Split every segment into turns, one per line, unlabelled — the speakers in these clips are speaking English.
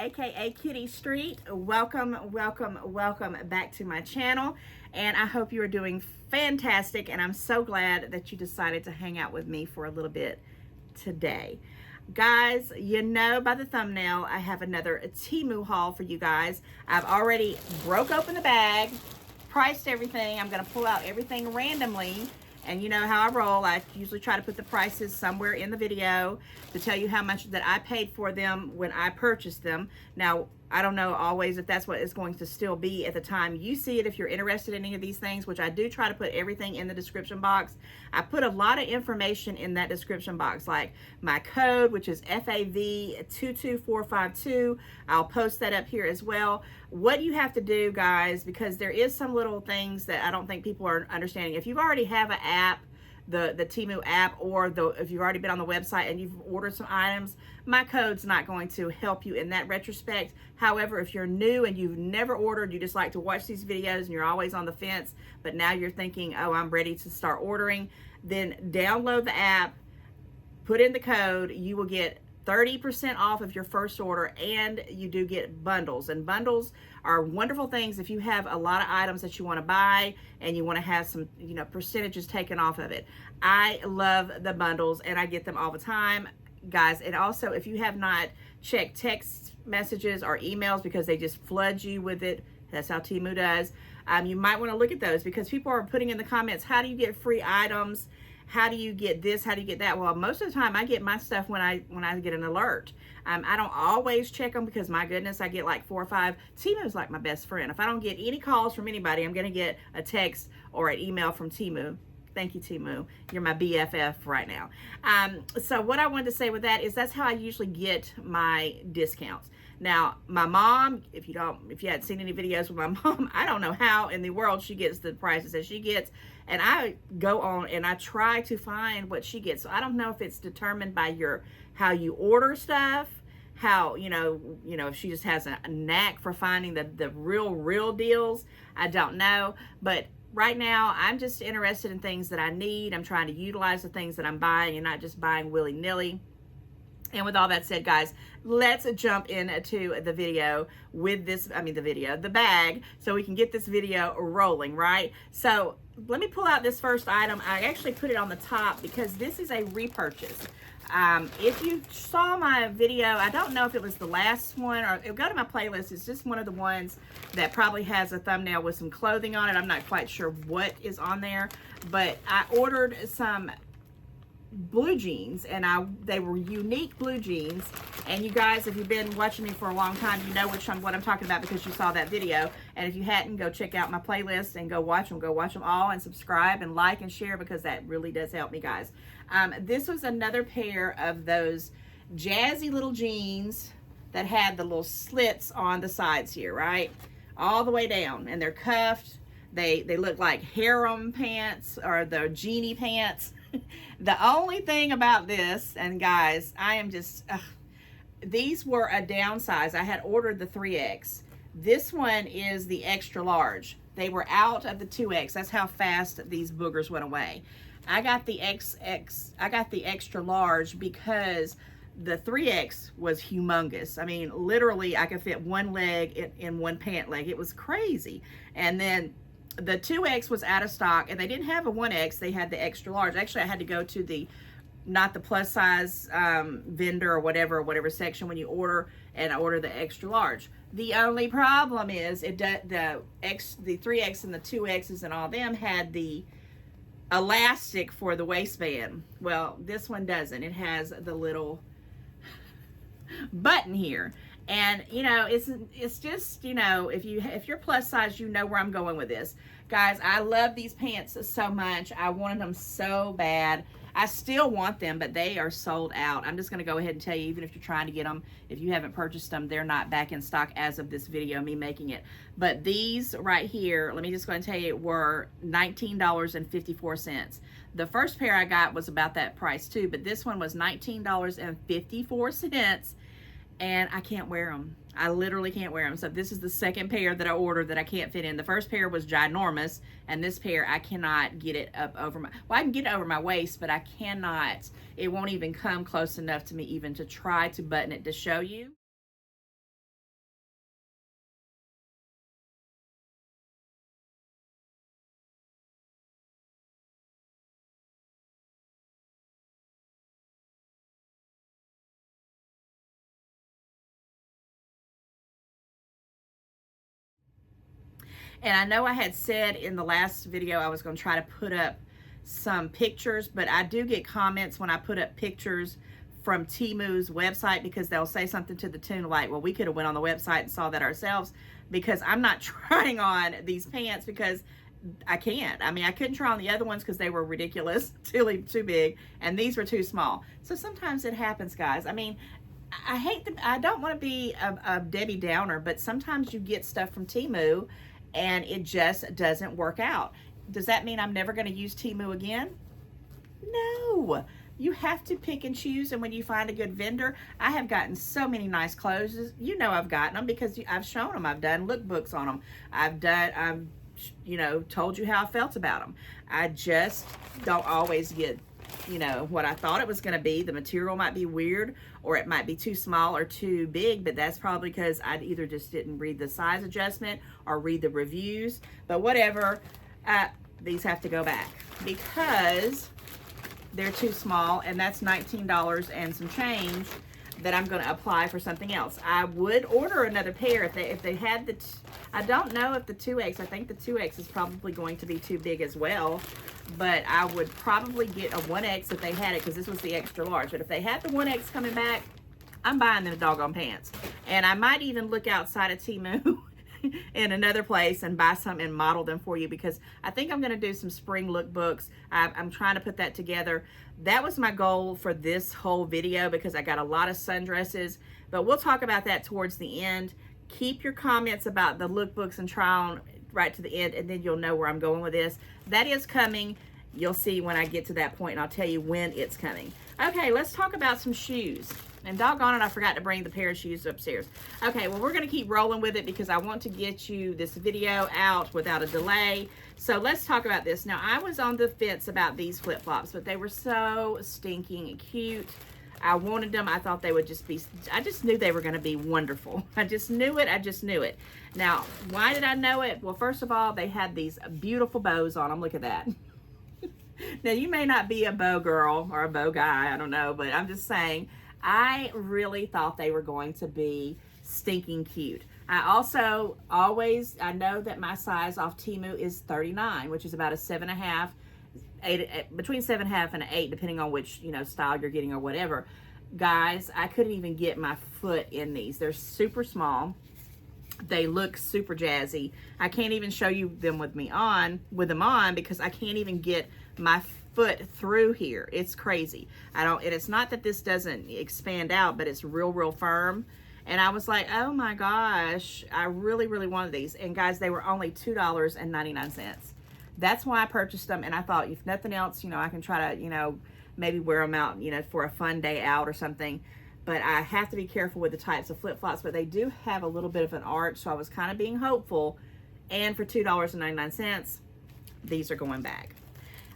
aka Kitty Street. Welcome back to my channel, and I hope you are doing fantastic, and I'm so glad that you decided to hang out with me for a little bit today. Guys, you know by the thumbnail, I have another Temu haul for you guys. I've already broke open the bag, priced everything. I'm going to pull out everything randomly. And you know how I roll. I usually try to put the prices somewhere in the video to tell you how much that I paid for them when I purchased them. Now, I don't know always if that's what it's going to still be at the time you see it, if you're interested in any of these things, which I do try to put everything in the description box. I put a lot of information in that description box, like my code, which is FAV22452. I'll post that up here as well. What you have to do, guys, because there is some little things that I don't think people are understanding. If you've already have an app, the Temu app, or if you've already been on the website and you've ordered some items, my code's not going to help you in that retrospect. However, if you're new and you've never ordered, you just like to watch these videos and you're always on the fence, but now you're thinking, oh, I'm ready to start ordering, then download the app, put in the code. You will get 30% off of your first order, and you do get bundles. And bundles are wonderful things if you have a lot of items that you want to buy and you want to have some, you know, percentages taken off of it. I love the bundles and I get them all the time, guys. And also, if you have not checked text messages or emails because they just flood you with it, that's how Temu does, you might want to look at those, because people are putting in the comments, how do you get free items? How do you get this? How do you get that? Well, most of the time I get my stuff when I get an alert. I don't always check them because, my goodness, I get like 4 or 5. Temu is like my best friend. If I don't get any calls from anybody, I'm going to get a text or an email from Temu. Thank you, Temu. You're my BFF right now. So what I wanted to say with that is that's how I usually get my discounts. Now, my mom, if you hadn't seen any videos with my mom, I don't know how in the world she gets the prices that she gets. And I go on and I try to find what she gets. So I don't know if it's determined by how you order stuff, how, you know, if she just has a knack for finding the real deals. I don't know. But right now, I'm just interested in things that I need. I'm trying to utilize the things that I'm buying and not just buying willy-nilly. And with all that said, guys, let's jump into the video with the bag, so we can get this video rolling, right? So let me pull out this first item. I actually put it on the top because this is a repurchase. If you saw my video, I don't know if it was the last one or it'll go to my playlist. It's just one of the ones that probably has a thumbnail with some clothing on it. I'm not quite sure what is on there, but I ordered some blue jeans, and they were unique blue jeans. And you guys, if you've been watching me for a long time, you know what I'm talking about because you saw that video. And if you hadn't, go check out my playlist and go watch them all, and subscribe and like and share, because that really does help me, guys. This was another pair of those jazzy little jeans that had the little slits on the sides here, right, all the way down, and they're cuffed. They look like harem pants or the genie pants. The only thing about this, and guys, I am just, these were a downsize. I had ordered the 3X. This one is the extra large. They were out of the 2X. That's how fast these boogers went away. I got the extra large because the 3X was humongous. I mean, literally, I could fit one leg in one pant leg. It was crazy. And then the 2X was out of stock, and they didn't have a 1X. They had the extra large. Actually, I had to go to not the plus size vendor or whatever section when you order, and I ordered the extra large. The only problem is the 3X and the 2Xs and all them had the elastic for the waistband. Well, this one doesn't. It has the little button here. And, you know, it's just, you know, if you're plus size, you know where I'm going with this. Guys, I love these pants so much. I wanted them so bad. I still want them, but they are sold out. I'm just going to go ahead and tell you, even if you're trying to get them, if you haven't purchased them, they're not back in stock as of this video, me making it. But these right here, let me just go and tell you, were $19.54. The first pair I got was about that price too, but this one was $19.54. And I can't wear them. I literally can't wear them. So this is the second pair that I ordered that I can't fit in. The first pair was ginormous, and this pair I cannot get it up over my, well, I can get it over my waist, but I cannot, it won't even come close enough to me even to try to button it to show you. And I know I had said in the last video I was going to try to put up some pictures, but I do get comments when I put up pictures from Temu's website, because they'll say something to the tune like, well, we could have went on the website and saw that ourselves, because I'm not trying on these pants because I can't. I mean, I couldn't try on the other ones because they were ridiculous, too big, and these were too small. So sometimes it happens, guys. I mean, I don't want to be a Debbie Downer, but sometimes you get stuff from Temu and it just doesn't work out. Does that mean I'm never going to use Temu again? No. You have to pick and choose, and when you find a good vendor, I have gotten so many nice clothes. You know I've gotten them because I've shown them. I've done lookbooks on them. I've you know, told you how I felt about them. I just don't always get, you know, what I thought it was going to be. The material might be weird, or it might be too small or too big, but that's probably because I either just didn't read the size adjustment or read the reviews. But whatever, these have to go back because they're too small, and that's $19 and some change that I'm going to apply for something else. I would order another pair if they had the I don't know if the 2X, I think the 2X is probably going to be too big as well, but I would probably get a 1X if they had it, because this was the extra large. But if they had the 1X coming back, I'm buying them doggone pants. And I might even look outside of Temu in another place and buy some and model them for you, because I think I'm going to do some spring lookbooks. I'm trying to put that together. That was my goal for this whole video, because I got a lot of sundresses, but we'll talk about that towards the end. Keep your comments about the lookbooks and try on right to the end, and then you'll know where I'm going with this. That is coming. You'll see when I get to that point, and I'll tell you when it's coming. Okay, let's talk about some shoes. And doggone it, I forgot to bring the pair of shoes upstairs. Okay, well, we're going to keep rolling with it because I want to get you this video out without a delay. So let's talk about this. Now, I was on the fence about these flip-flops, but they were so stinking cute. I wanted them. I thought they would just be, I just knew they were going to be wonderful. I just knew it. I just knew it. Now, why did I know it? Well, first of all, they had these beautiful bows on them. Look at that. Now, you may not be a bow girl or a bow guy. I don't know, but I'm just saying, I really thought they were going to be stinking cute. I also I know that my size off Temu is 39, which is about a 7.5, 8, between 7.5 and an 8, depending on which, you know, style you're getting or whatever. Guys, I couldn't even get my foot in these. They're super small. They look super jazzy. I can't even show you them with them on because I can't even get my foot through here. It's crazy. And it's not that this doesn't expand out, but it's real firm. And I was like, oh my gosh, I really wanted these. And guys, they were only $2.99. That's why I purchased them. And I thought, if nothing else, you know, I can try to, you know, maybe wear them out, you know, for a fun day out or something. But I have to be careful with the types of flip-flops, but they do have a little bit of an arch, so I was kind of being hopeful. And for $2.99, these are going back.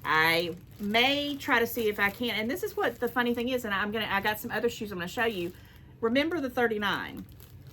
I may try to see if I can, and this is what the funny thing is, and I got some other shoes I'm gonna show you. Remember the 39.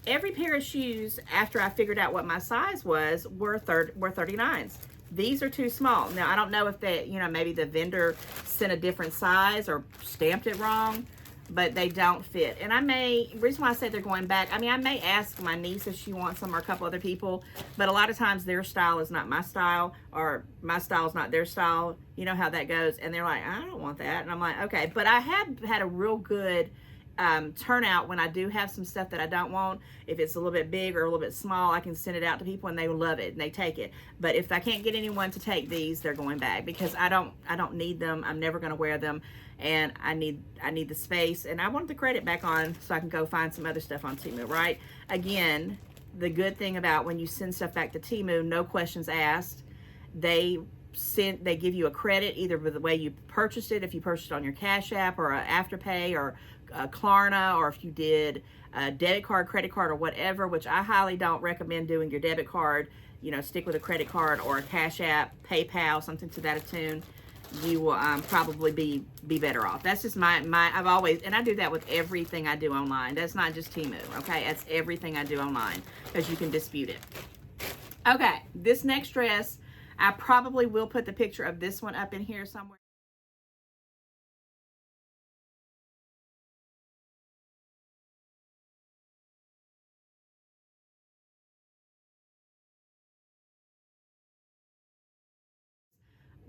Every pair of shoes, after I figured out what my size was, were 39s. These are too small. Now, I don't know if they, you know, maybe the vendor sent a different size or stamped it wrong, but they don't fit. And the reason why I say they're going back, I mean, I may ask my niece if she wants them or a couple other people, but a lot of times their style is not my style, or my style is not their style. You know how that goes. And they're like, I don't want that. And I'm like, okay. But I have had a real good turnout when I do have some stuff that I don't want. If it's a little bit big or a little bit small, I can send it out to people and they love it and they take it. But if I can't get anyone to take these, they're going back because I don't need them. I'm never going to wear them, and I need the space, and I want the credit back on so I can go find some other stuff on Temu, right? Again, the good thing about when you send stuff back to Temu, no questions asked. They give you a credit either with the way you purchased it, if you purchased it on your Cash App or a AfterPay or Klarna, or if you did a debit card, credit card, or whatever, which I highly don't recommend doing your debit card. You know, stick with a credit card or a Cash App, PayPal, something to that tune. You will probably be better off. That's just I've always, and I do that with everything I do online. That's not just Temu, okay? That's everything I do online because you can dispute it. Okay, this next dress, I probably will put the picture of this one up in here somewhere.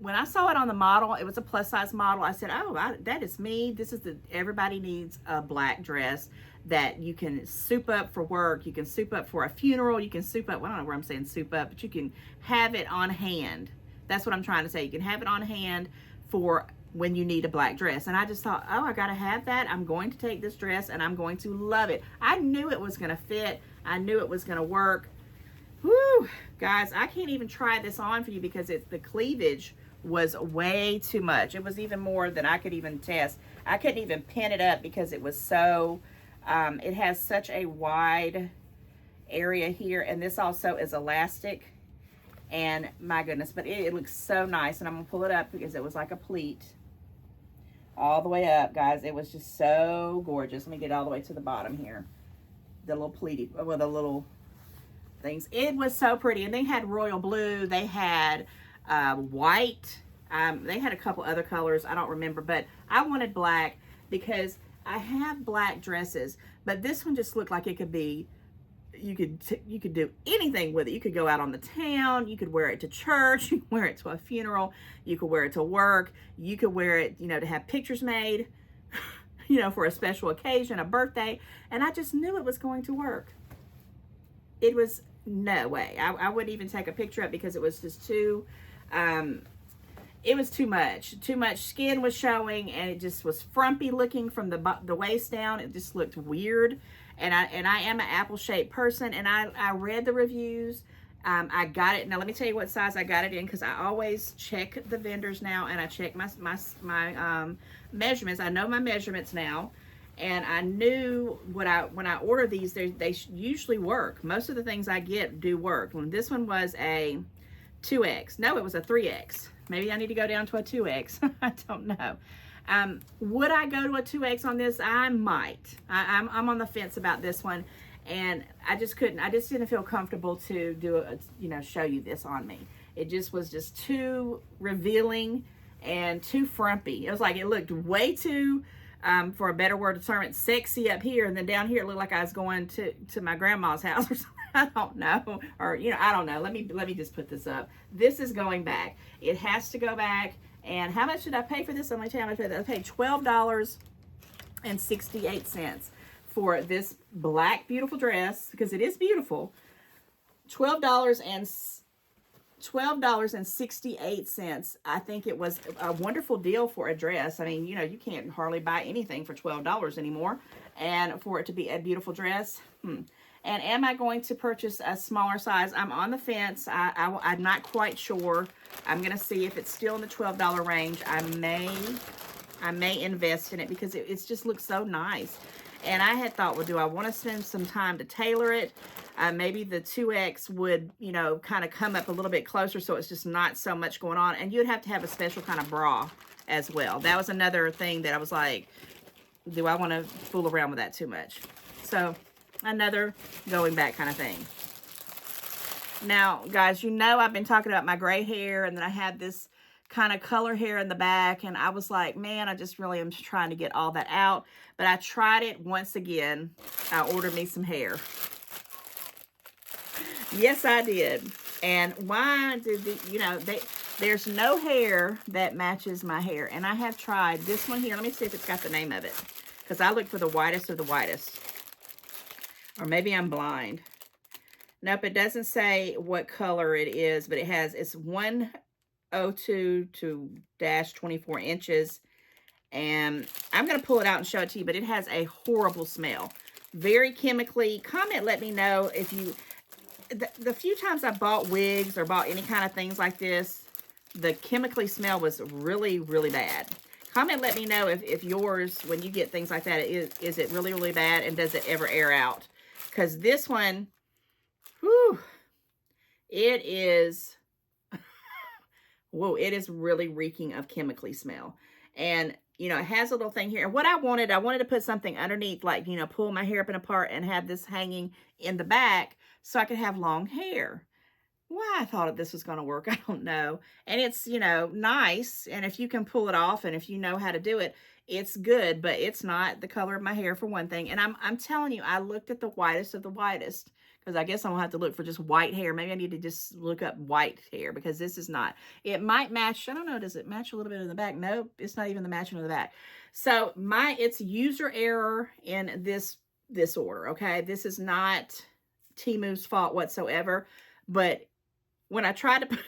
when I saw it on the model, it was a plus size model. I said, oh, that is me. This is everybody needs a black dress that you can soup up for work. You can soup up for a funeral. You can soup up, well, I don't know where I'm saying soup up, but you can have it on hand. That's what I'm trying to say. You can have it on hand for when you need a black dress. And I just thought, oh, I got to have that. I'm going to take this dress and I'm going to love it. I knew it was going to fit. I knew it was going to work. Whew, guys, I can't even try this on for you because the cleavage was way too much. It was even more than I could even test. I couldn't even pin it up because it was so, it has such a wide area here. And this also is elastic. And my goodness, but it looks so nice. And I'm going to pull it up because it was like a pleat all the way up, guys. It was just so gorgeous. Let me get all the way to the bottom here. The little pleaty, well, the little things. It was so pretty. And they had royal blue. They had white. They had a couple other colors. I don't remember, but I wanted black because I have black dresses, but this one just looked like it could be, you could do anything with it. You could go out on the town. You could wear it to church. You could wear it to a funeral. You could wear it to work. You could wear it, you know, to have pictures made, you know, for a special occasion, a birthday. And I just knew it was going to work. It was no way. I wouldn't even take a picture of it because it was just too, it was too much. Too much skin was showing, and it just was frumpy looking from the waist down. It just looked weird. And I am an apple-shaped person, and I read the reviews. I got it. Now, let me tell you what size I got it in, because I always check the vendors now, and I check my measurements. I know my measurements now, and I knew when I order these, they usually work. Most of the things I get do work. When this one was a 2X. No, it was a 3X. Maybe I need to go down to a 2X. I don't know. Would I go to a 2X on this? I might. I'm on the fence about this one, and I just didn't feel comfortable to do show you this on me. It just was just too revealing and too frumpy. It was like, it looked way too, for a better word to term it, sexy up here, and then down here it looked like I was going to my grandma's house or something. I don't know, or I don't know. Let me just put this up. This is going back. It has to go back. And how much did I pay for this? I'm going to tell you how much I paid. I paid $12.68 for this black beautiful dress, because it is beautiful. $12.68. I think it was a wonderful deal for a dress. I mean, you can't hardly buy anything for $12 anymore, and for it to be a beautiful dress. And am I going to purchase a smaller size? I'm on the fence. I'm not quite sure. I'm going to see if it's still in the $12 range. I may invest in it because it just looks so nice. And I had thought, well, do I want to spend some time to tailor it? Maybe the 2X would, kind of come up a little bit closer, so it's just not so much going on. And you'd have to have a special kind of bra as well. That was another thing that I was like, do I want to fool around with that too much? So another going back kind of thing. Now, guys, I've been talking about my gray hair, and then I had this kind of color hair in the back, and I was like, man, I just really am trying to get all that out. But I tried it once again. I ordered me some hair. Yes, I did. And why did there's no hair that matches my hair. And I have tried this one here. Let me see if it's got the name of it, because I looked for the whitest of the whitest. Or maybe I'm blind. Nope, it doesn't say what color it is, but it's 102 to -24 inches. And I'm going to pull it out and show it to you, but it has a horrible smell. Very chemically. Comment, let me know if you, the few times I bought wigs or bought any kind of things like this, the chemically smell was really, really bad. Comment, let me know if yours, when you get things like that, is it really, really bad, and does it ever air out? Because this one, whew, it is, whoa, it is really reeking of chemically smell. And, it has a little thing here. And what I wanted to put something underneath, like, pull my hair up and apart and have this hanging in the back so I could have long hair. Why I thought this was going to work, I don't know. And it's, nice. And if you can pull it off and if you know how to do it, it's good, but it's not the color of my hair, for one thing. And I'm telling you, I looked at the whitest of the whitest, because I guess I'm gonna have to look for just white hair. Maybe I need to just look up white hair, because this is not. It might match. I don't know. Does it match a little bit in the back? Nope. It's not even the matching of the back. So it's user error in this order. Okay, this is not Temu's fault whatsoever. But when I tried to,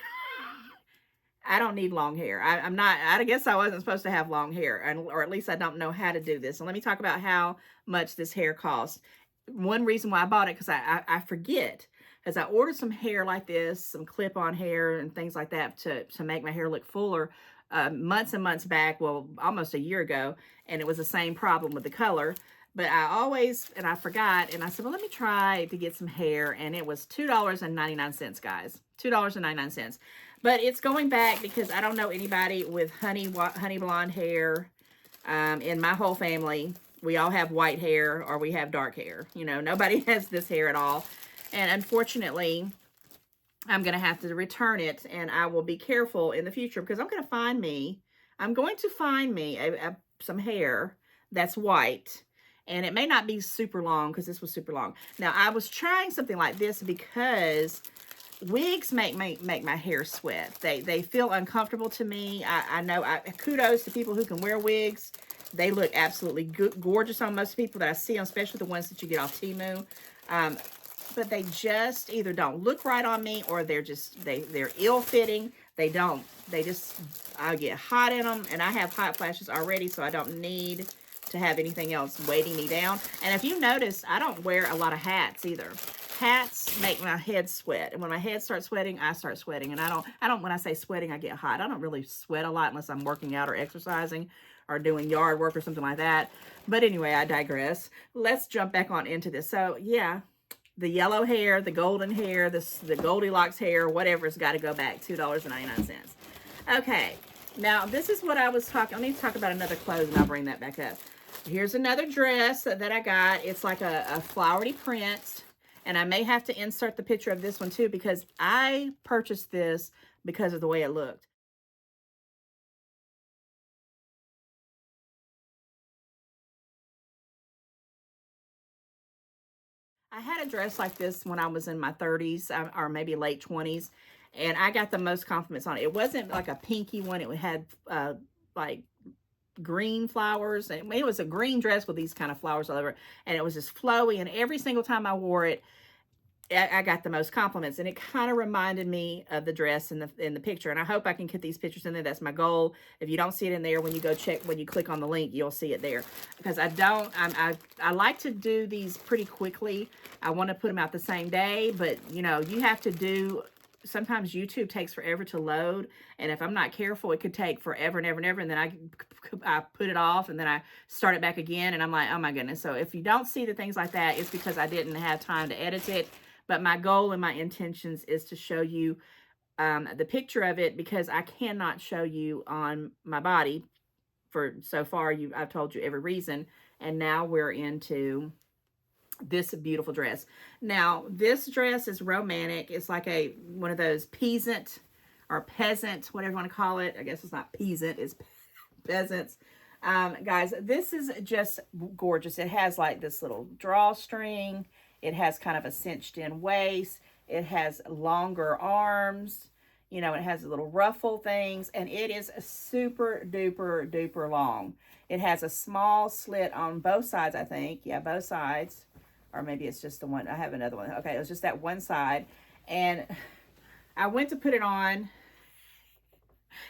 I don't need long hair. I'm not. I guess I wasn't supposed to have long hair, or at least I don't know how to do this. And let me talk about how much this hair costs. One reason why I bought it, because I forget, because I ordered some hair like this, some clip-on hair and things like that to make my hair look fuller months and months back, well, almost a year ago, and it was the same problem with the color. But I forgot, and I said, well, let me try to get some hair, and it was $2.99, guys. $2.99. But it's going back because I don't know anybody with honey blonde hair in my whole family. We all have white hair, or we have dark hair. You know, nobody has this hair at all. And unfortunately, I'm going to have to return it, and I will be careful in the future, because I'm going to find me some hair that's white, and it may not be super long, because this was super long. Now, I was trying something like this because wigs make my hair sweat. They feel uncomfortable to me. I know, kudos to people who can wear wigs. They look absolutely gorgeous on most people that I see, especially the ones that you get off Temu. But they just either don't look right on me, or they're ill-fitting. I get hot in them, and I have hot flashes already, so I don't need to have anything else weighting me down. And if you notice, I don't wear a lot of hats either. Hats make my head sweat, and when my head starts sweating, I start sweating. And I don't, when I say sweating, I get hot. I don't really sweat a lot unless I'm working out or exercising or doing yard work or something like that. But anyway, I digress. Let's jump back on into this. So yeah, the yellow hair, the golden hair, the Goldilocks hair, whatever's got to go back, $2.99. Okay, now this is what I was talking. I need to talk about another clothes, and I'll bring that back up. Here's another dress that I got. It's like a flowery print, and I may have to insert the picture of this one too, because I purchased this because of the way it looked. I had a dress like this when I was in my 30s, or maybe late 20s, and I got the most compliments on it. It wasn't like a pinky one. It had like green flowers. And it was a green dress with these kind of flowers all over it, and it was just flowy, and every single time I wore it, I got the most compliments, and it kind of reminded me of the dress in the picture. And I hope I can get these pictures in there. That's my goal. If you don't see it in there, when you go check, when you click on the link, you'll see it there. Because I like to do these pretty quickly. I want to put them out the same day, but you know, you have to do. Sometimes YouTube takes forever to load, and if I'm not careful, it could take forever and ever and ever, and then I put it off, and then I start it back again, and I'm like, oh my goodness. So if you don't see the things like that, it's because I didn't have time to edit it. But my goal and my intentions is to show you the picture of it, because I cannot show you on my body. For so far, I've told you every reason, and now we're into this beautiful dress. Now, this dress is romantic. It's like one of those peasant or peasant, whatever you want to call it. I guess it's not peasant, it's peasants. Guys, this is just gorgeous. It has like this little drawstring. It has kind of a cinched in waist. It has longer arms. You know, it has little ruffle things, and it is super duper duper long. It has a small slit on both sides, I think. Yeah, both sides. Or maybe it's just the one. I have another one. Okay, it was just that one side. And I went to put it on.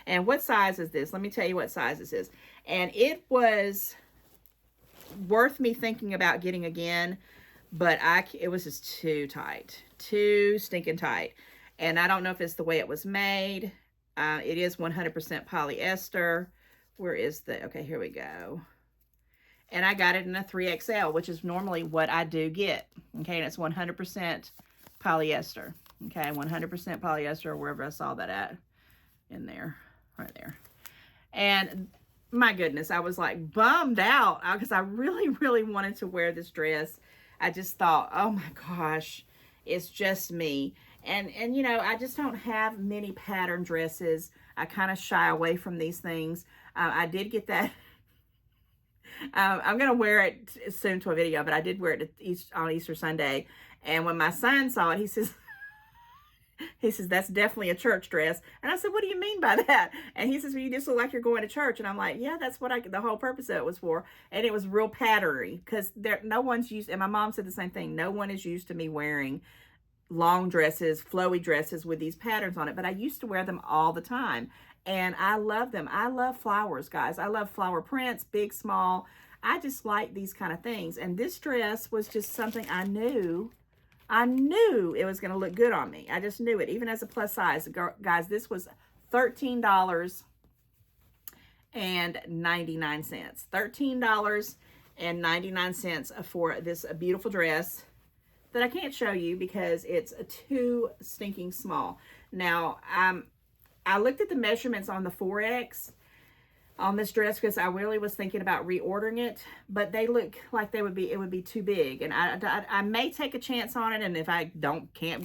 And what size is this? Let me tell you what size this is. And it was worth me thinking about getting again, but it was just too tight. Too stinking tight. And I don't know if it's the way it was made. It is 100% polyester. Where is okay, here we go. And I got it in a 3XL, which is normally what I do get. Okay, and it's 100% polyester. Okay, 100% polyester, wherever I saw that at. In there, right there. And my goodness, I was like bummed out because I really, really wanted to wear this dress. I just thought, oh my gosh, it's just me. And you know, I just don't have many pattern dresses. I kind of shy away from these things. I did get that. I'm going to wear it soon to a video, but I did wear it on Easter Sunday. And when my son saw it, he says, that's definitely a church dress. And I said, what do you mean by that? And he says, well, you just look like you're going to church. And I'm like, yeah, that's what the whole purpose of it was for. And it was real patterny because no one's used, and my mom said the same thing. No one is used to me wearing long dresses, flowy dresses with these patterns on it. But I used to wear them all the time. And I love them. I love flowers, guys. I love flower prints, big, small. I just like these kind of things. And this dress was just something I knew it was going to look good on me. I just knew it, even as a plus size. Guys, this was $13.99. $13.99 for this beautiful dress that I can't show you because it's too stinking small. Now, I looked at the measurements on the 4X on this dress because I really was thinking about reordering it, but they look like it would be too big, and I may take a chance on it, and if I can't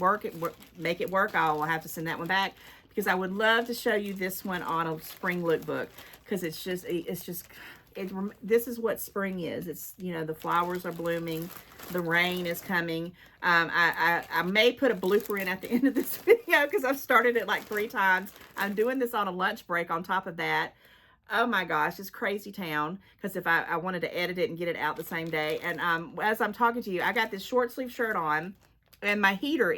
make it work, I'll have to send that one back because I would love to show you this one on a spring lookbook because this is what spring is. It's, you know, the flowers are blooming, the rain is coming. I may put a blooper in at the end of this video because I've started it like 3 times. I'm doing this on a lunch break on top of that. Oh my gosh, it's crazy town because if I wanted to edit it and get it out the same day. And as I'm talking to you, I got this short sleeve shirt on and my heater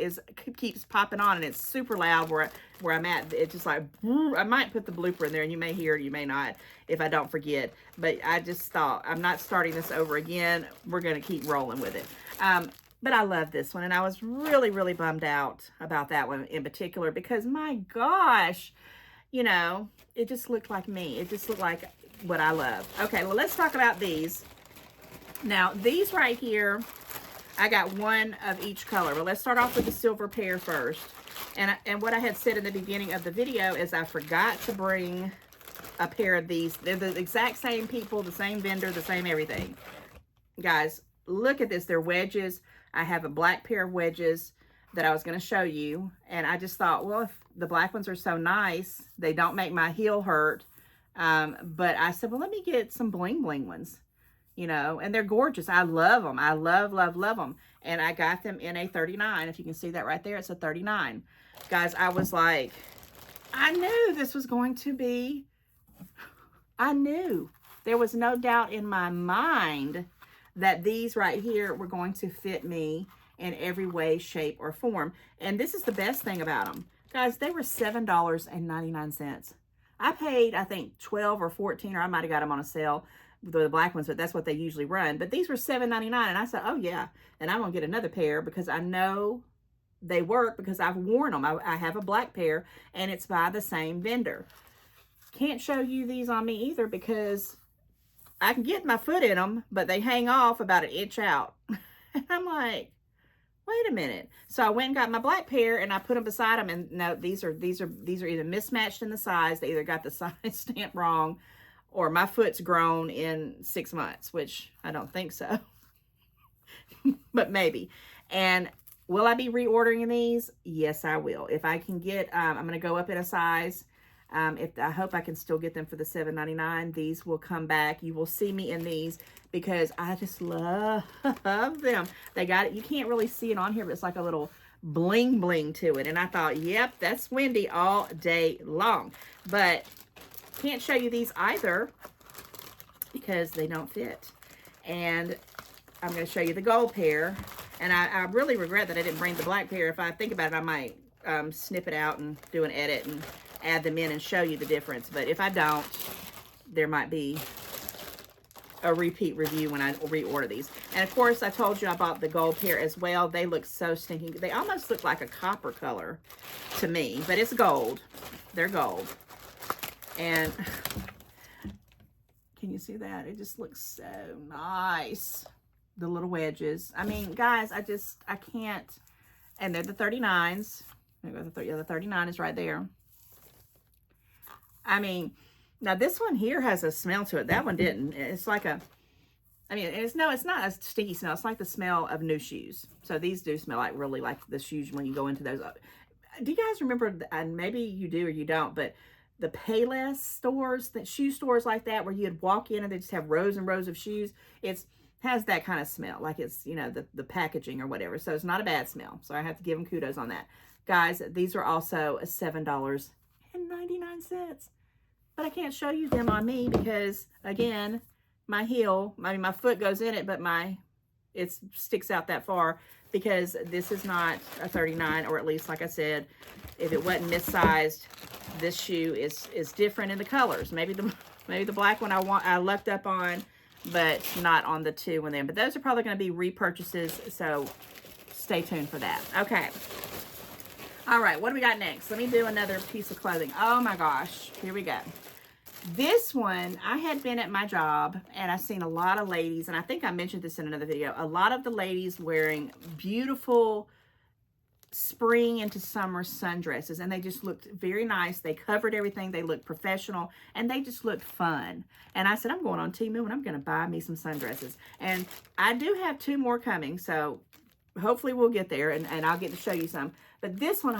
keeps popping on and it's super loud where I'm at. It's just like, I might put the blooper in there and you may hear it, you may not if I don't forget. But I just thought, I'm not starting this over again. We're going to keep rolling with it. But I love this one and I was really, really bummed out about that one in particular because my gosh, you know, it just looked like me. It just looked like what I love. Okay, well, let's talk about these. Now, these right here, I got one of each color. Well, let's start off with the silver pair first. And what I had said in the beginning of the video is I forgot to bring a pair of these. They're the exact same people, the same vendor, the same everything. Guys, look at this. They're wedges. I have a black pair of wedges that I was going to show you. And I just thought, well, if the black ones are so nice, they don't make my heel hurt. But I said, well, let me get some bling bling ones, you know, and they're gorgeous. I love them. I love, love, love them. And I got them in a 39. If you can see that right there, it's a 39. Guys, I was like, I knew this was going to be, I knew. There was no doubt in my mind that these right here were going to fit me in every way, shape, or form. And this is the best thing about them. Guys, they were $7.99. I paid, I think, $12 or $14, or I might have got them on a sale, the black ones, but that's what they usually run. But these were $7.99, and I said, oh, yeah. And I'm going to get another pair because I know they work because I've worn them. I have a black pair, and it's by the same vendor. Can't show you these on me either because I can get my foot in them, but they hang off about 1 inch out. And I'm like, wait a minute. So I went and got my black pair and I put them beside them, and no, these are either mismatched in the size. They either got the size stamp wrong, or my foot's grown in 6 months, which I don't think so, but maybe. And will I be reordering these? Yes, I will. If I can get, I'm going to go up in a size. I hope I can still get them for the $7.99. These will come back. You will see me in these because I just love them. They got it. You can't really see it on here, but it's like a little bling bling to it. And I thought, yep, that's Wendy all day long. But can't show you these either because they don't fit. And I'm going to show you the gold pair. And I really regret that I didn't bring the black pair. If I think about it, I might snip it out and do an edit and add them in and show you the difference. But if I don't, there might be a repeat review when I reorder these. And of course, I told you I bought the gold pair as well. They look so stinking. They almost look like a copper color to me, but it's gold. They're gold. And can you see that? It just looks so nice. The little wedges. I mean, guys, I can't. And they're the 39s. The 39 is right there. I mean, now this one here has a smell to it. That one didn't. It's like a, I mean, it's not a stinky smell. It's like the smell of new shoes. So these do smell like really like the shoes when you go into those. Do you guys remember, and maybe you do or you don't, but the Payless stores, that shoe stores like that, where you'd walk in and they just have rows and rows of shoes. It has that kind of smell, like it's, you know, the packaging or whatever. So it's not a bad smell. So I have to give them kudos on that. Guys, these are also $7.99. But I can't show you them on me because, again, my heel, I mean, my foot goes in it, but it sticks out that far, because this is not a 39, or at least, like I said, if it wasn't missized, this shoe is different in the colors. Maybe the black one I lucked up on, but not on the two and then. But those are probably going to be repurchases, so stay tuned for that. Okay. All right, what do we got next? Let me do another piece of clothing. Oh my gosh, here we go. This one, I had been at my job and I seen a lot of ladies, and I think I mentioned this in another video, a lot of the ladies wearing beautiful spring into summer sundresses, and they just looked very nice. They covered everything. They looked professional, and they just looked fun. And I said, I'm going on Temu and I'm going to buy me some sundresses. And I do have 2 more coming, so hopefully we'll get there, and I'll get to show you some. But this one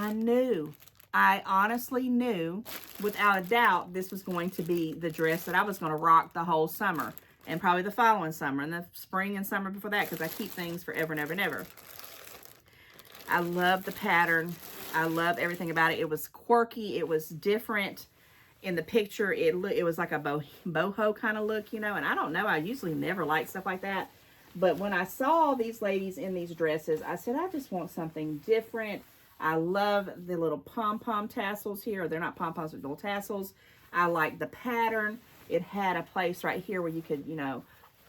I honestly knew without a doubt this was going to be the dress that I was going to rock the whole summer, and probably the following summer, and the spring and summer before that, because I keep things forever and ever and ever. I love the pattern. I love everything about it. It was quirky. It was different. In the picture, it was like a boho kind of look, you know, and I don't know. I usually never like stuff like that. But when I saw these ladies in these dresses, I said, I just want something different. I love the little pom-pom tassels here. They're not pom-poms, but little tassels. I like the pattern. It had a place right here where you could, you know,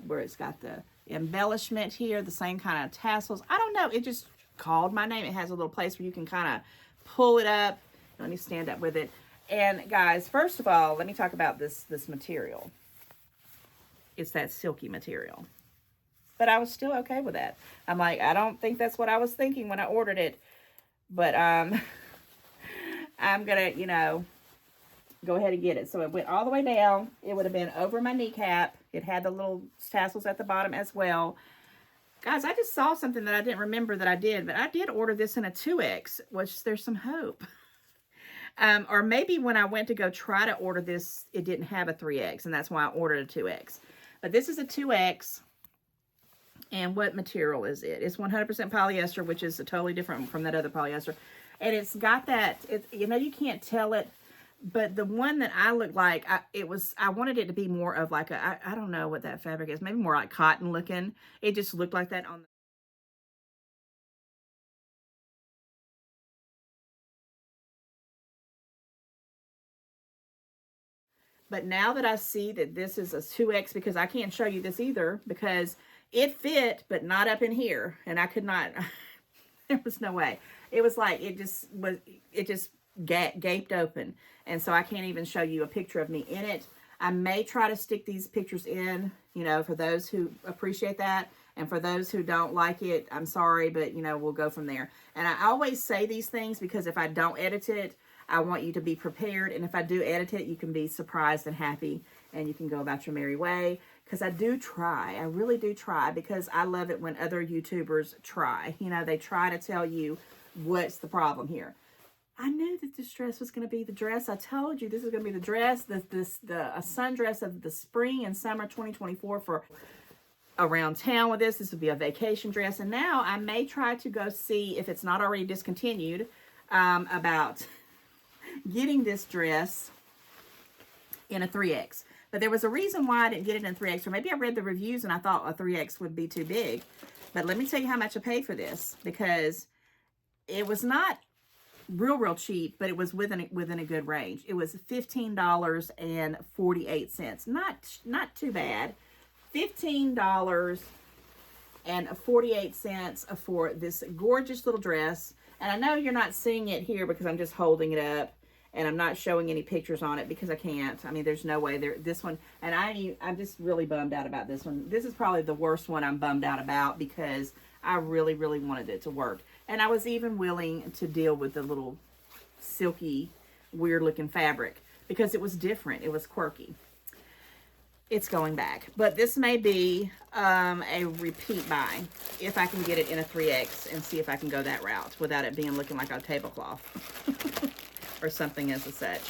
where it's got the embellishment here, the same kind of tassels. I don't know. It just called my name. It has a little place where you can kind of pull it up. Let me stand up with it. And guys, first of all, let me talk about this material. It's that silky material. But I was still okay with that. I'm like, I don't think that's what I was thinking when I ordered it. But I'm going to, you know, go ahead and get it. So it went all the way down. It would have been over my kneecap. It had the little tassels at the bottom as well. Guys, I just saw something that I didn't remember that I did. But I did order this in a 2X, which there's some hope. Or maybe when I went to go try to order this, it didn't have a 3X. And that's why I ordered a 2X. But this is a 2X. And what material is it? It's 100% polyester, which is totally different from that other polyester. And it's got that, you know, you can't tell it, but the one that I looked like, I wanted it to be more of like I don't know what that fabric is, maybe more like cotton looking. It just looked like that on the But now that I see that this is a 2X, because I can't show you this either, because it fit, but not up in here. And I could not, there was no way. It was like, it just gaped open. And so I can't even show you a picture of me in it. I may try to stick these pictures in, you know, for those who appreciate that. And for those who don't like it, I'm sorry, but, you know, we'll go from there. And I always say these things because if I don't edit it, I want you to be prepared. And if I do edit it, you can be surprised and happy, and you can go about your merry way. Because I do try. I really do try, because I love it when other YouTubers try. You know, they try to tell you what's the problem here. I knew that this dress was going to be the dress. I told you this is going to be the dress, a sundress of the spring and summer 2024 for around town with this. This would be a vacation dress. And now I may try to go see if it's not already discontinued about getting this dress in a 3X. But there was a reason why I didn't get it in 3X. Or maybe I read the reviews and I thought a 3X would be too big. But let me tell you how much I paid for this, because it was not real cheap, but it was within a good range. It was $15.48. Not too bad. $15.48 for this gorgeous little dress. And I know you're not seeing it here because I'm just holding it up and I'm not showing any pictures on it because I can't. I mean, there's no way there. This one, and I'm just really bummed out about this one. This is probably the worst one I'm bummed out about, because I really wanted it to work. And I was even willing to deal with the little silky, weird looking fabric because it was different. It was quirky. It's going back. But this may be a repeat buy if I can get it in a 3X and see if I can go that route without it being looking like a tablecloth or something as such.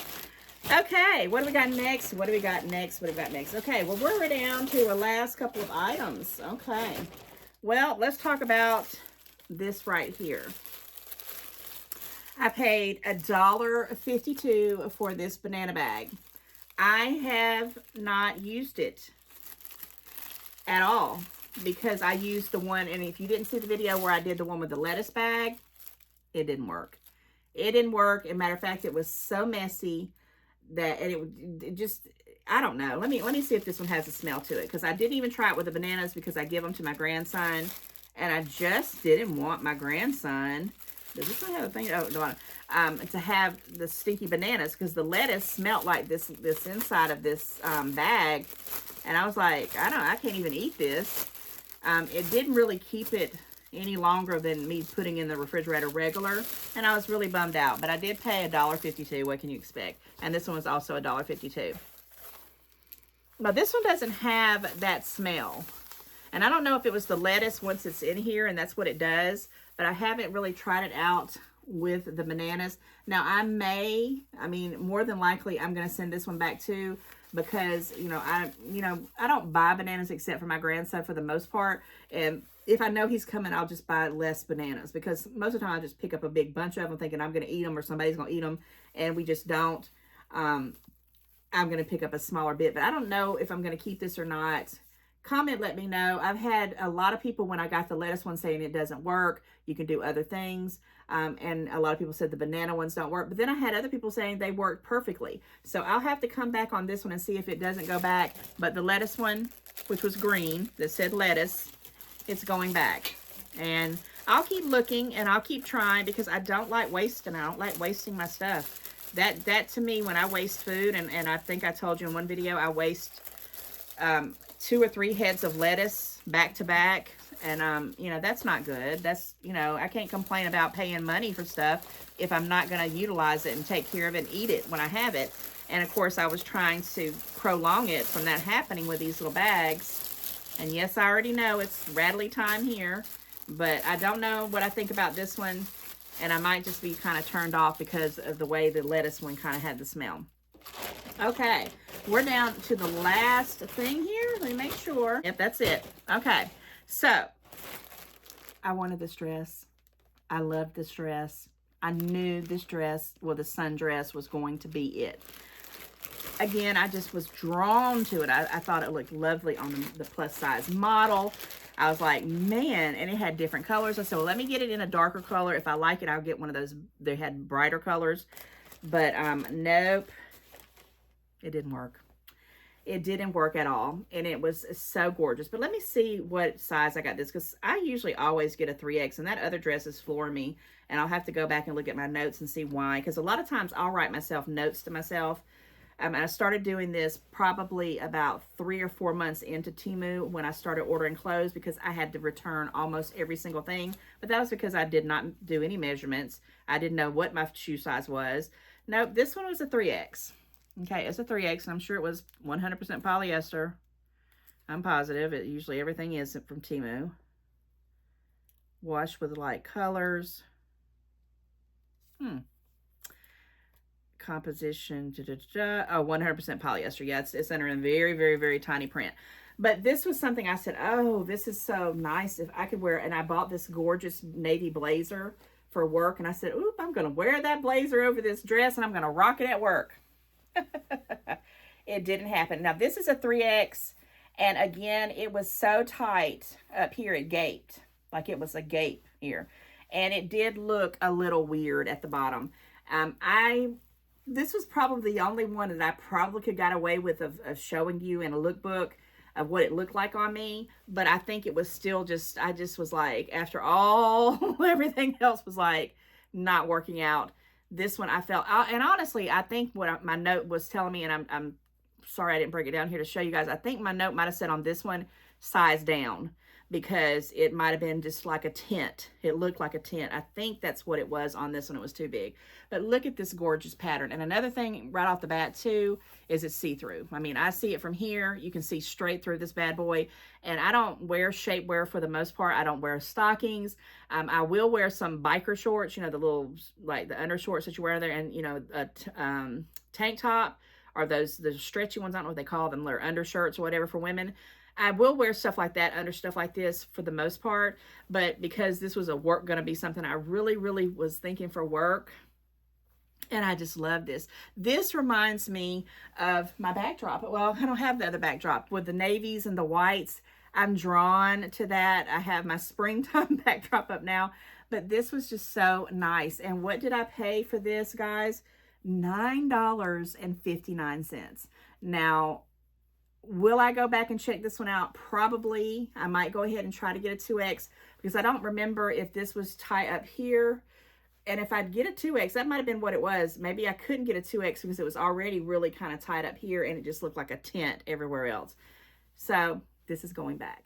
Okay, what do we got next? What do we got next? What do we got next? Okay, well, we're down to our last couple of items. Okay, well, let's talk about this right here. I paid $1.52 for this banana bag. I have not used it at all because I used the one, and if you didn't see the video where I did the one with the lettuce bag, it didn't work. It didn't work. As a matter of fact, it was so messy that, and it just, I don't know. Let me see if this one has a smell to it, because I didn't even try it with the bananas because I give them to my grandson, and I just didn't want my grandson. Does this one have a thing? Oh, no, to have the stinky bananas, because the lettuce smelled like this inside of this bag, and I was like, I can't even eat this. It didn't really keep it any longer than me putting in the refrigerator regular, and I was really bummed out. But I did pay $1.52. What can you expect? And this one was also $1.52. But this one doesn't have that smell, and I don't know if it was the lettuce once it's in here and that's what it does, but I haven't really tried it out with the bananas. Now I mean more than likely I'm going to send this one back too, because I don't buy bananas except for my grandson for the most part, and if I know he's coming, I'll just buy less bananas, because most of the time I just pick up a big bunch of them thinking I'm going to eat them or somebody's going to eat them, and we just don't. I'm going to pick up a smaller bit, but I don't know if I'm going to keep this or not. Comment, let me know. I've had a lot of people when I got the lettuce one saying it doesn't work. You can do other things. And a lot of people said the banana ones don't work. But then I had other people saying they work perfectly. So I'll have to come back on this one and see if it doesn't go back. But the lettuce one, which was green, that said lettuce, it's going back. And I'll keep looking and I'll keep trying, because I don't like wasting. I don't like wasting my stuff. That to me, when I waste food, and I think I told you in one video, I waste 2 or 3 heads of lettuce back to back, and that's not good. That's, I can't complain about paying money for stuff if I'm not going to utilize it and take care of it and eat it when I have it. And of course I was trying to prolong it from that happening with these little bags. And yes, I already know it's rattly time here, but I don't know what I think about this one, and I might just be kind of turned off because of the way the lettuce one kind of had the smell. Okay, we're down to the last thing here. Let me make sure. Yep, that's it. Okay, so I wanted this dress. I loved this dress. I knew this dress, well, the sundress was going to be it. Again, I just was drawn to it. I thought it looked lovely on the plus size model. I was like, man, and it had different colors. I said, well, let me get it in a darker color. If I like it, I'll get one of those. They had brighter colors, but nope. It didn't work. It didn't work at all. And it was so gorgeous. But let me see what size I got this, because I usually always get a 3X, and that other dress is flooring me. And I'll have to go back and look at my notes and see why. Because a lot of times I'll write myself notes to myself. I started doing this probably about 3 or 4 months into Temu when I started ordering clothes, because I had to return almost every single thing. But that was because I did not do any measurements. I didn't know what my shoe size was. Nope, this one was a 3X. Okay, it's a 3X, and I'm sure it was 100% polyester. I'm positive. Usually everything is from Temu. Washed with light colors. Composition. Oh, 100% polyester. Yeah, it's under a very, very, very tiny print. But this was something I said, oh, this is so nice if I could wear it. And I bought this gorgeous navy blazer for work. And I said, oop, I'm going to wear that blazer over this dress, and I'm going to rock it at work. It didn't happen. Now this is a 3X, and again, it was so tight up here it gaped, like it was a gape here, and it did look a little weird at the bottom. This was probably the only one that I probably could got away with of showing you in a lookbook of what it looked like on me, but I think it was still just, I just was like, after all everything else was like not working out, this one I felt, and honestly, I think what my note was telling me, and I'm sorry I didn't break it down here to show you guys, I think my note might have said on this one, size down. because it might have been just like a tent. It looked like a tent. I think that's what it was on this one. It was too big. But look at this gorgeous pattern. And another thing right off the bat too is it's see-through. I mean, I see it from here. You can see straight through this bad boy. And I don't wear shapewear for the most part. I don't wear stockings. I will wear some biker shorts, you know, the little, like the undershorts that you wear there, and, you know, a tank top, or the stretchy ones. I don't know what they call them. They're undershirts or whatever for women. I will wear stuff like that under stuff like this for the most part, but because this was going to be something I really, really was thinking for work, and I just love this. This reminds me of my backdrop. Well, I don't have the other backdrop with the navies and the whites. I'm drawn to that. I have my springtime backdrop up now, but this was just so nice. And what did I pay for this, guys? $9.59. Now, will I go back and check this one out? Probably. I might go ahead and try to get a 2X, because I don't remember if this was tied up here. And if I'd get a 2X, that might have been what it was. Maybe I couldn't get a 2X because it was already really kind of tied up here, and it just looked like a tent everywhere else. So this is going back.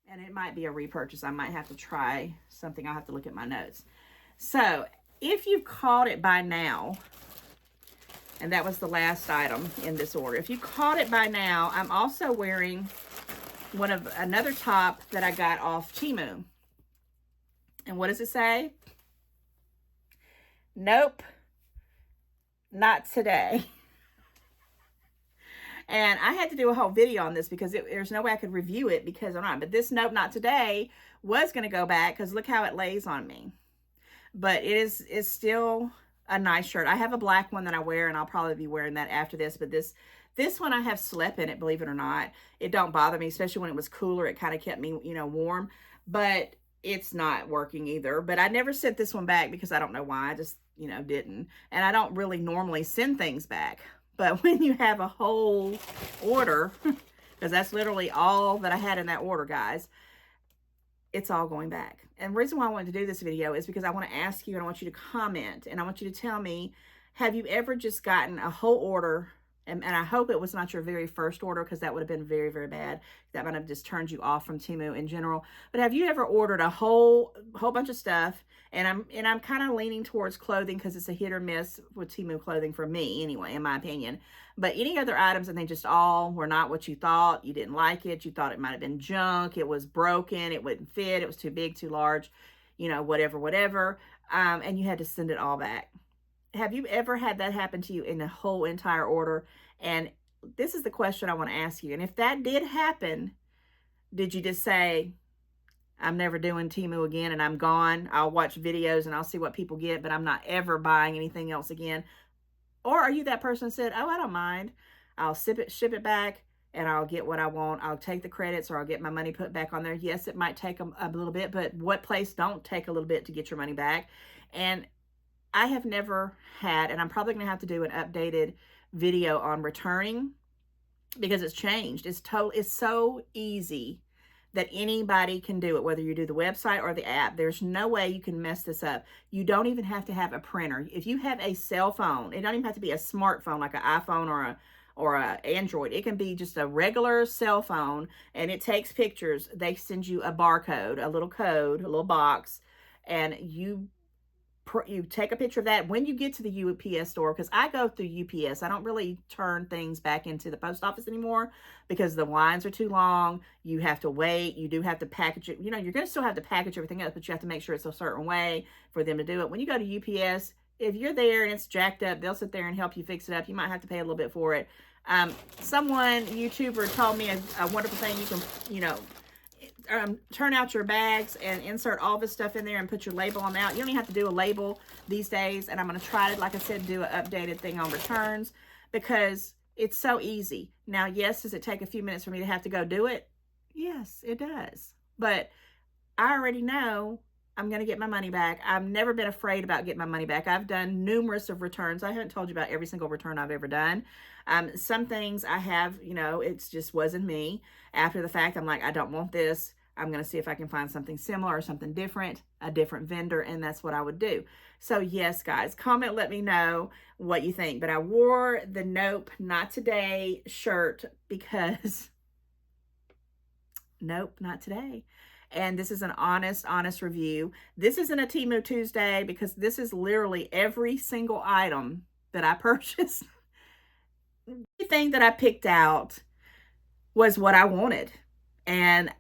And it might be a repurchase. I might have to try something. I'll have to look at my notes. So if you've caught it by now, and that was the last item in this order. If you caught it by now, I'm also wearing another top that I got off Temu. And what does it say? Nope, not today. And I had to do a whole video on this because there's no way I could review it because I'm not. But this nope, not today was going to go back because look how it lays on me. But it's still a nice shirt. I have a black one that I wear, and I'll probably be wearing that after this. But this one I have slept in it, believe it or not. It don't bother me, especially when it was cooler. It kind of kept me, you know, warm. But it's not working either. But I never sent this one back because I don't know why. I just, you know, didn't. And I don't really normally send things back. But when you have a whole order, because that's literally all that I had in that order, guys, it's all going back. And the reason why I wanted to do this video is because I want to ask you, and I want you to comment, and I want you to tell me, have you ever just gotten a whole order, and I hope it was not your very first order, because that would have been very, very bad. That might have just turned you off from Temu in general. But have you ever ordered a whole bunch of stuff? And I'm kind of leaning towards clothing because it's a hit or miss with Temu clothing for me anyway, in my opinion. But any other items, and they just all were not what you thought. You didn't like it. You thought it might have been junk. It was broken. It wouldn't fit. It was too big, too large, you know, whatever. And you had to send it all back. Have you ever had that happen to you in the whole entire order? And this is the question I want to ask you. And if that did happen, did you just say, I'm never doing Temu again and I'm gone? I'll watch videos and I'll see what people get, but I'm not ever buying anything else again. Or are you that person that said, oh, I don't mind. I'll ship it back and I'll get what I want. I'll take the credits or I'll get my money put back on there. Yes, it might take a little bit, but what place don't take a little bit to get your money back? And I have never had, and I'm probably going to have to do an updated video on returning because it's changed. It's so easy that anybody can do it, whether you do the website or the app. There's no way you can mess this up. You don't even have to have a printer. If you have a cell phone, it don't even have to be a smartphone like an iPhone or a Android. It can be just a regular cell phone, and it takes pictures. They send you a barcode, a little code, a little box, and you take a picture of that when you get to the UPS store, because I go through UPS. I don't really turn things back into the post office anymore because the lines are too long. You have to wait. You do have to package it. You know, you're going to still have to package everything else, but you have to make sure it's a certain way for them to do it. When you go to UPS, if you're there and it's jacked up, they'll sit there and help you fix it up. You might have to pay a little bit for it. YouTuber told me a wonderful thing. You can, you know, turn out your bags and insert all this stuff in there and put your label on out. You don't even have to do a label these days. And I'm going to try to, like I said, do an updated thing on returns because it's so easy. Now, yes, does it take a few minutes for me to have to go do it? Yes, it does. But I already know I'm going to get my money back. I've never been afraid about getting my money back. I've done numerous of returns. I haven't told you about every single return I've ever done. Some things I have, you know, it just wasn't me. After the fact, I'm like, I don't want this. I'm going to see if I can find something similar or something different, a different vendor, and that's what I would do. So yes, guys, comment, let me know what you think. But I wore the Nope, Not Today shirt because nope, not today. And this is an honest review. This isn't a Temu Tuesday because this is literally every single item that I purchased. Everything that I picked out was what I wanted. And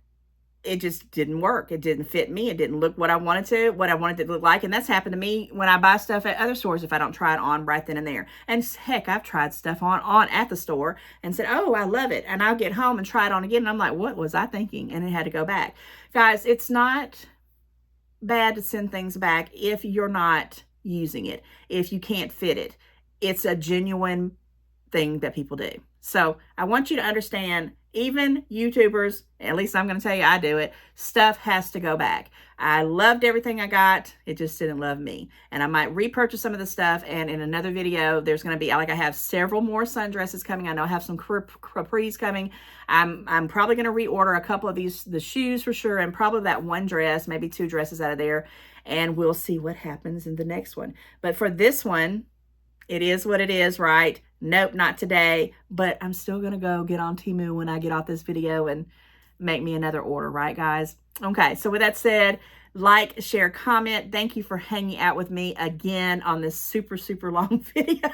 it just didn't work. It didn't fit me. It didn't look what I wanted it to look like. And that's happened to me when I buy stuff at other stores if I don't try it on right then and there. And heck, I've tried stuff on at the store and said, oh, I love it. And I'll get home and try it on again. And I'm like, what was I thinking? And it had to go back. Guys, it's not bad to send things back if you're not using it, if you can't fit it. It's a genuine thing that people do. So I want you to understand, even YouTubers, at least I'm going to tell you I do it, stuff has to go back. I loved everything I got. It just didn't love me. And I might repurchase some of the stuff. And in another video, there's going to be, like I have several more sundresses coming. I know I have some capris coming. I'm probably going to reorder a couple of the shoes for sure. And probably that one dress, maybe 2 dresses out of there. And we'll see what happens in the next one. But for this one, it is what it is, right? Nope, not today. But I'm still going to go get on Temu when I get off this video and make me another order, right, guys? Okay, so with that said, like, share, comment. Thank you for hanging out with me again on this super long video.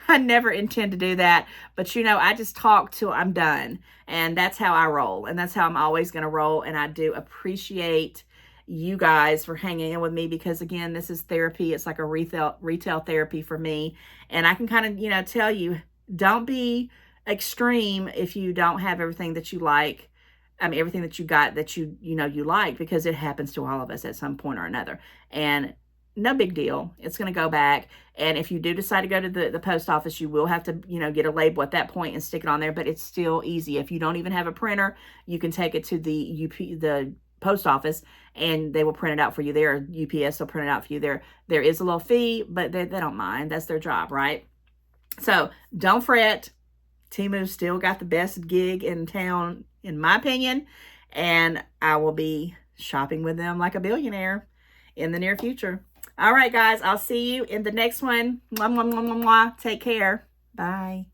I never intend to do that. But, you know, I just talk till I'm done. And that's how I roll. And that's how I'm always going to roll. And I do appreciate you guys for hanging in with me because, again, this is therapy. It's like a retail therapy for me. And I can kind of, you know, tell you, don't be extreme if you don't have everything that you like. I mean, everything that you got that you like, because it happens to all of us at some point or another. And no big deal. It's going to go back. And if you do decide to go to the post office, you will have to, you know, get a label at that point and stick it on there. But it's still easy. If you don't even have a printer, you can take it to the post office and they will print it out for you there. UPS will print it out for you there. There is a little fee, but they don't mind. That's their job, right? So don't fret. Temu's still got the best gig in town, in my opinion, and I will be shopping with them like a billionaire in the near future. All right, guys, I'll see you in the next one. Mwah, mwah, mwah, mwah, mwah. Take care. Bye.